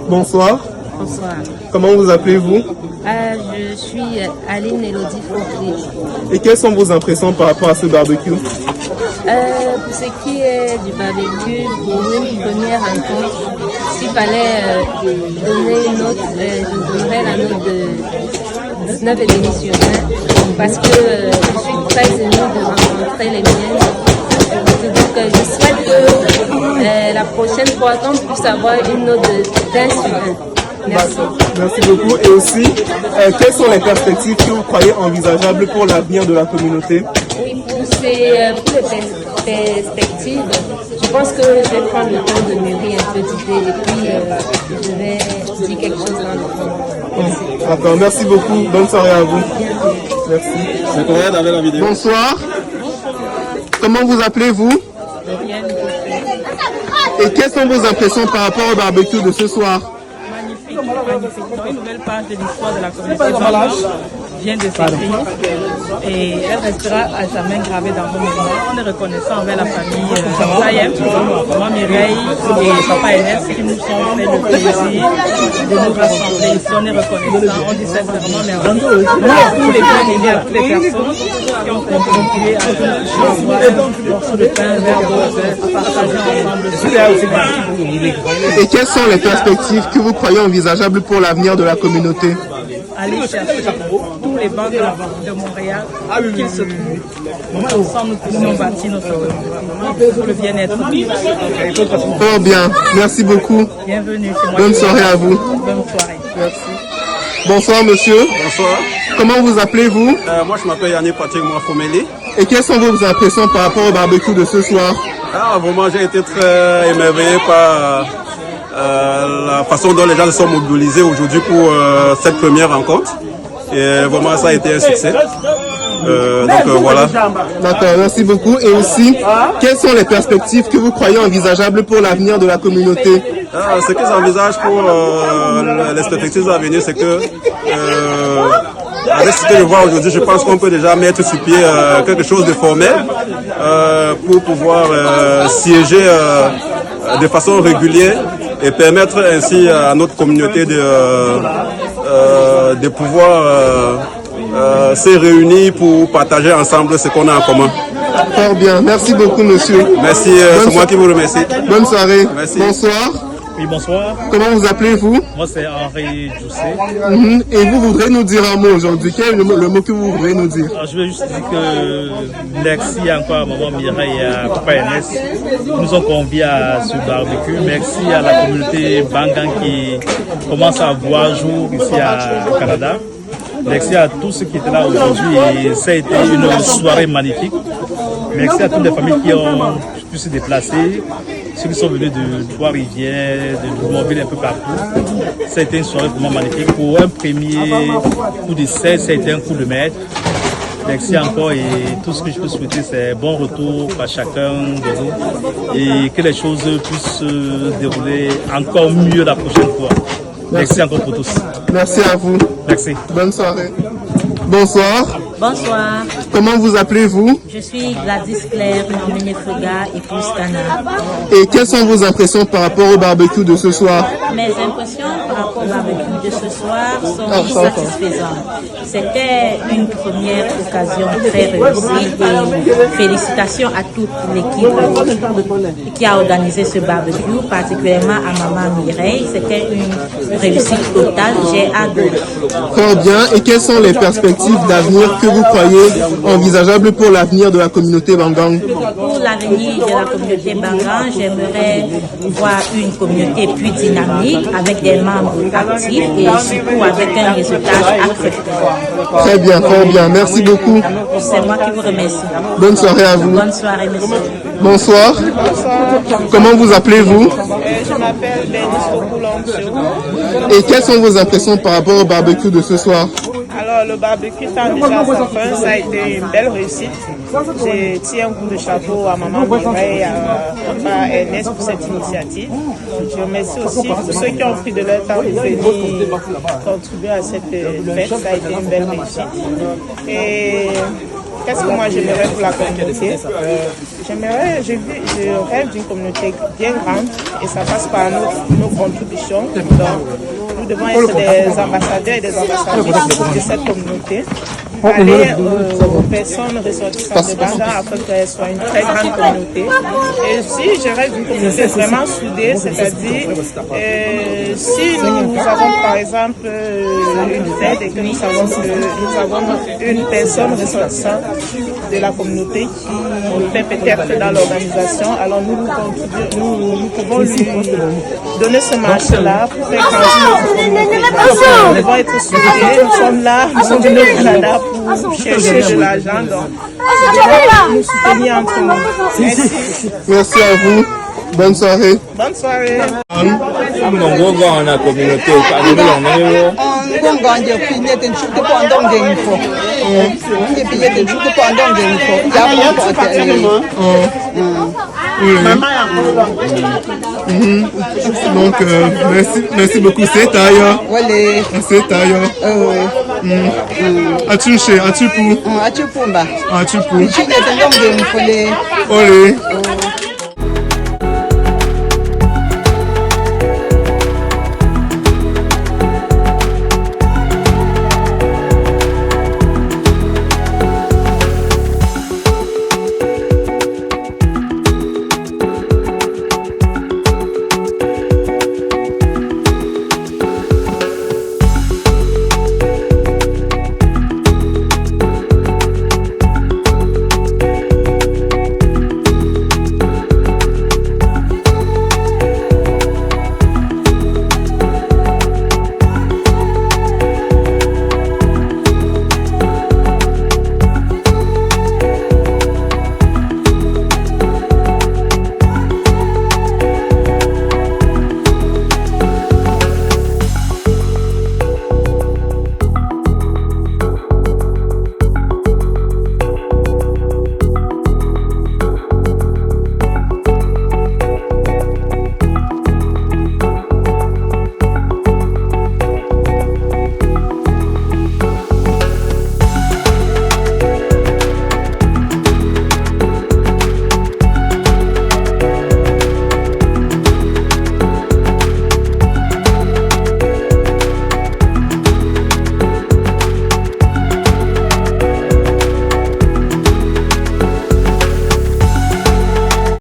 Bonsoir. Bonsoir. Comment vous appelez-vous? Je suis Aline Elodie Faucry. Et quelles sont vos impressions par rapport à ce barbecue? Pour ce qui est du barbecue, pour une première rencontre, s'il fallait donner une note, je donnerais la note de 19,5 sur 20 parce que je suis très émue de rencontrer les miennes. Donc je souhaite que la prochaine fois qu'on puisse avoir une note de 20 sur 20. Merci. Merci beaucoup. Et aussi, quelles sont les perspectives que vous croyez envisageables pour l'avenir de la communauté? Oui, pour les perspectives, je pense que je vais prendre le temps de mûrir un peu d'idées et puis je vais dire quelque chose dans le fond. D'accord, merci beaucoup. Bonne soirée à vous. Merci. Bonsoir. Comment vous appelez-vous? Et quelles sont vos impressions par rapport au barbecue de ce soir? Magnifique. Une nouvelle page de l'histoire de la communauté Banga vient de s'écrire et elle restera à jamais gravée dans vos mémoires. On est reconnaissant envers la famille Sayem, maman Mireille et papa Enes qui nous ont fait le plaisir de nous rassembler ici. On est reconnaissant, on dit sincèrement merci à tous les bien-aimés, à toutes les personnes qui ont contribué à ce morceau de pain, verre d'eau, à partager ensemble. Et quelles sont les perspectives que vous croyez envisageables pour l'avenir de la communauté? Aller chercher tous les banques de Montréal qu'ils se trouvent. Ensemble, nous puissions bâtir notre communauté pour le bien-être. Oh bien, merci beaucoup. Bienvenue. Bonne soirée à vous. Bonne soirée. Merci. Bonsoir monsieur. Bonsoir. Comment vous appelez-vous? Moi je m'appelle Yannick Patrick Moufomeli. Et quelles sont vos impressions par rapport au barbecue de ce soir? Vraiment j'ai été très émerveillé par la façon dont les gens se sont mobilisés aujourd'hui pour cette première rencontre. Et vraiment ça a été un succès. Voilà. D'accord, merci beaucoup. Et aussi, quelles sont les perspectives que vous croyez envisageables pour l'avenir de la communauté? Ce que j'envisage pour les perspectives à venir, c'est que avec ce que je vois aujourd'hui, je pense qu'on peut déjà mettre sur pied quelque chose de formel pour pouvoir siéger de façon régulière et permettre ainsi à notre communauté de pouvoir se réunir pour partager ensemble ce qu'on a en commun. Fort bien, merci beaucoup monsieur. Merci, c'est moi qui vous remercie. Bonne soirée. Merci. Bonsoir. Oui, bonsoir. Comment vous appelez-vous? Moi, c'est Henri Joussé. Et vous voudrez nous dire un mot aujourd'hui? Quel est le mot que vous voudrez nous dire? Alors, je veux juste dire que merci encore à maman Mireille et à papa Ernest qui nous ont conviés à ce barbecue. Merci à la communauté Bangan qui commence à voir jour ici au Canada. Merci à tous ceux qui étaient là aujourd'hui et ça a été une soirée magnifique. Merci à toutes les familles qui ont pu se déplacer, ceux qui sont venus de Trois-Rivières, de Drummondville, un peu partout. Ça a été une soirée vraiment magnifique. Pour un premier coup d'essai, ça a été un coup de maître. Merci encore et tout ce que je peux souhaiter, c'est bon retour à chacun de nous et que les choses puissent se dérouler encore mieux la prochaine fois. Merci encore pour tous. Merci à vous. Merci. Bonne soirée. Bonsoir. Bonsoir. Comment vous appelez-vous? Je suis Gladys Claire Noménéfruga, épouse Tana. Et quelles sont vos impressions par rapport au barbecue de ce soir? Mes impressions par rapport au barbecue de ce soir sont satisfaisantes. C'était une première occasion très réussie et félicitations à toute l'équipe qui a organisé ce barbecue, particulièrement à maman Mireille. C'était une réussite totale. J'ai adoré. Fort bien. Et quelles sont les perspectives d'avenir que vous croyez envisageables pour l'avenir de la communauté Bangang? Pour l'avenir de la communauté Bangang, j'aimerais voir une communauté plus dynamique avec des membres actifs et surtout avec un résultat acceptable. Très bien, fort bien. Merci beaucoup. C'est moi qui vous remercie. Bonne soirée à vous. Bonne soirée, monsieur. Bonsoir. Comment vous appelez-vous? Je m'appelle Denis Kokoulon. Et quelles sont vos impressions par rapport au barbecue de ce soir? Alors, le barbecue tend déjà à sa fin. Ça a été une belle réussite. Je tiens un coup de chapeau à maman Mireille et à papa Ernest pour cette initiative. Je remercie aussi tous ceux qui ont pris de leur temps pour venir contribuer à cette fête. Ça a été une belle réussite. Et qu'est-ce que moi j'aimerais pour la communauté? Je rêve d'une communauté bien grande et ça passe par nos contributions. Donc, nous devons être des ambassadeurs et des ambassadrices de cette communauté. Aller aux personnes ressortissantes de Banda afin qu'elles soient une très grande communauté. Et aussi, je rêve d'une communauté vraiment soudée, c'est-à-dire si nous avons par exemple une fête et que nous avons une personne ressortissante de la communauté qui fait peut-être dans l'organisation, alors nous pouvons lui donner ce marché-là pour faire grandir notre communauté. Nous devons être soudés, nous sommes là, nous sommes venus au Canada pour chercher de l'argent, donc nous soutenir entre nous. Merci. Merci à vous. Bonne soirée. Bonne soirée. Donc, merci beaucoup. C'est Taya. C'est Taya. As-tu pour? As-tu pour? Olé.